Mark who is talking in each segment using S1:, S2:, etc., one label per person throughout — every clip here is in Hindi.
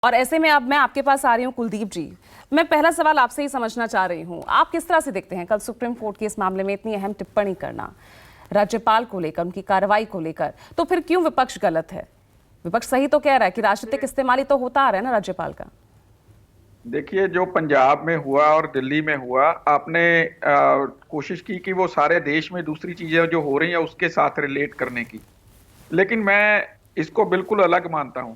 S1: और ऐसे में अब मैं आपके पास आ रही हूँ कुलदीप जी। मैं पहला सवाल आपसे ही समझना चाह रही हूँ, आप किस तरह से देखते हैं कल सुप्रीम कोर्ट के इस मामले में इतनी अहम टिप्पणी करना राज्यपाल को लेकर, उनकी कार्रवाई को लेकर, तो फिर क्यों विपक्ष गलत है? विपक्ष सही तो कह रहा है कि राजनीतिक इस्तेमाल ही तो होता आ रहा है ना राज्यपाल का।
S2: देखिए, जो पंजाब में हुआ और दिल्ली में हुआ, आपने कोशिश की कि वो सारे देश में दूसरी चीजें जो हो रही हैं उसके साथ रिलेट करने की, लेकिन मैं इसको बिल्कुल अलग मानता हूं।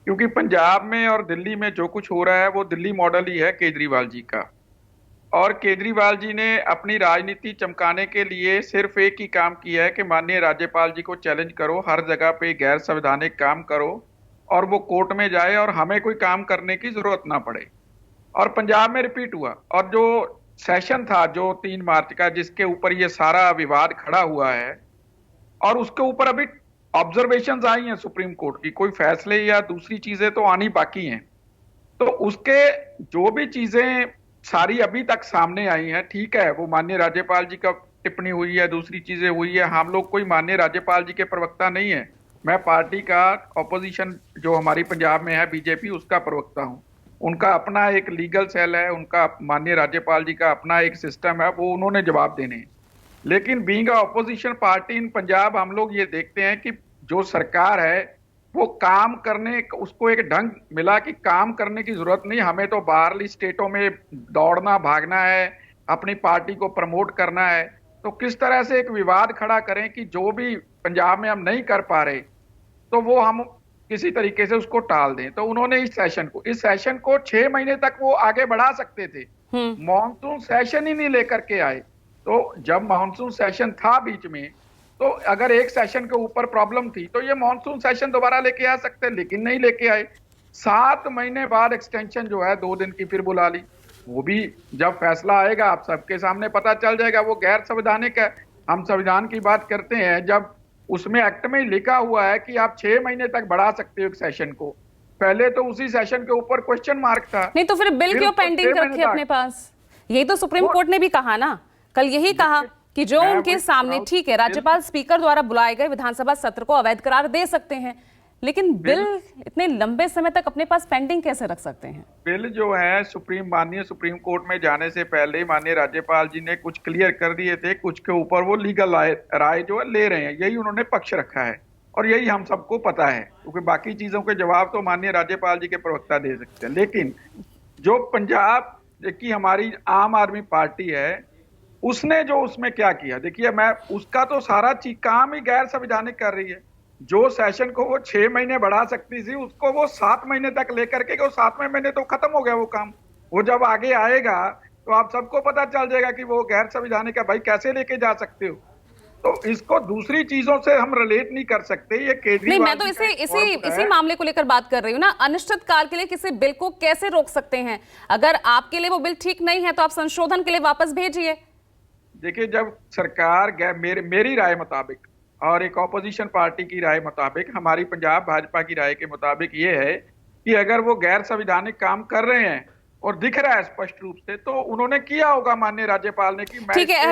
S2: क्योंकि पंजाब में और दिल्ली में जो कुछ हो रहा है वो दिल्ली मॉडल ही है केजरीवाल जी का। और केजरीवाल जी ने अपनी राजनीति चमकाने के लिए सिर्फ एक ही काम किया है कि माननीय राज्यपाल जी को चैलेंज करो, हर जगह पे गैर संवैधानिक काम करो और वो कोर्ट में जाए और हमें कोई काम करने की जरूरत ना पड़े। और पंजाब में रिपीट हुआ। और जो सेशन था जो 3 मार्च का, जिसके ऊपर ये सारा विवाद खड़ा हुआ है, और उसके ऊपर अभी ऑब्जर्वेशंस आई हैं सुप्रीम कोर्ट की, कोई फैसले या दूसरी चीजें तो आनी बाकी हैं। तो उसके जो भी चीजें सारी अभी तक सामने आई हैं, ठीक है, वो माननीय राज्यपाल जी का टिप्पणी हुई है, दूसरी चीजें हुई है। हम लोग कोई माननीय राज्यपाल जी के प्रवक्ता नहीं है। मैं पार्टी का ऑपोजिशन जो हमारी पंजाब में है बीजेपी, उसका प्रवक्ता हूं। उनका अपना एक लीगल सेल है, उनका माननीय राज्यपाल जी का अपना एक सिस्टम है, वो उन्होंने जवाब देने हैं। लेकिन बीइंग ऑपोजिशन पार्टी इन पंजाब, हम लोग ये देखते हैं कि जो सरकार है वो काम करने, उसको एक ढंग मिला कि काम करने की जरूरत नहीं, हमें तो बाहरली स्टेटों में दौड़ना भागना है, अपनी पार्टी को प्रमोट करना है। तो किस तरह से एक विवाद खड़ा करें कि जो भी पंजाब में हम नहीं कर पा रहे तो वो हम किसी तरीके से उसको टाल दें। तो उन्होंने इस सेशन को 6 महीने तक वो आगे बढ़ा सकते थे। मॉनसून सेशन ही नहीं लेकर के आए। तो जब मॉनसून सेशन था बीच में, तो अगर एक सेशन के ऊपर प्रॉब्लम थी तो ये मॉनसून सेशन दोबारा लेके आ सकते, लेकिन नहीं लेके आए। 7 महीने बाद एक्सटेंशन जो है 2 दिन की फिर बुला ली। वो भी जब फैसला आएगा आप सबके सामने पता चल जाएगा, वो गैर संवैधानिक है। हम संविधान की बात करते हैं, जब उसमें एक्ट में लिखा हुआ है कि आप 6 महीने तक बढ़ा सकते हो एक सेशन को। पहले तो उसी सेशन के ऊपर क्वेश्चन मार्क था।
S1: नहीं तो फिर बिल क्यों पेंडिंग रखे अपने पास? यही तो सुप्रीम कोर्ट ने भी कहा ना, कल यही कहा कि जो उनके सामने, ठीक है, राज्यपाल स्पीकर द्वारा बुलाए गए विधानसभा सत्र को अवैध करार दे सकते हैं, लेकिन बिल इतने लंबे समय तक अपने पास पेंडिंग कैसे रख सकते हैं?
S2: बिल जो है माननीय सुप्रीम कोर्ट में जाने से पहले माननीय राज्यपाल जी ने कुछ क्लियर कर दिए थे, कुछ के ऊपर वो लीगल राय जो है ले रहे हैं, यही उन्होंने पक्ष रखा है और यही हम सबको पता है। क्योंकि बाकी चीजों के जवाब तो माननीय राज्यपाल जी के प्रवक्ता दे सकते हैं। लेकिन जो पंजाब की हमारी आम आदमी पार्टी है, उसने जो उसमें क्या किया, देखिए, मैं उसका तो सारा चीज काम ही गैर संवैधानिक कर रही है। जो सेशन को वो 6 महीने बढ़ा सकती थी, उसको वो 7 महीने तक लेकर के, 7वें महीने तो खत्म हो गया वो काम। वो जब आगे आएगा तो आप सबको पता चल जाएगा कि वो गैर संवैधानिक है। भाई, कैसे लेके जा सकते हो? तो इसको दूसरी चीजों से हम रिलेट नहीं कर सकते। ये केजरीवाल
S1: नहीं, मैं तो इसी मामले को लेकर बात कर रही हूँ ना। अनिश्चित काल के लिए किसी बिल को कैसे रोक सकते हैं? अगर आपके लिए वो बिल ठीक नहीं है तो आप संशोधन के लिए वापस भेजिए।
S2: देखिए, जब सरकार मेरी राय मुताबिक और एक ऑपोजिशन पार्टी की राय मुताबिक, हमारी पंजाब भाजपा की राय के मुताबिक ये है कि अगर वो गैर संवैधानिक काम कर रहे हैं और दिख रहा है स्पष्ट रूप से, तो उन्होंने किया होगा माननीय राज्यपाल ने कि मैं
S1: ठीक है।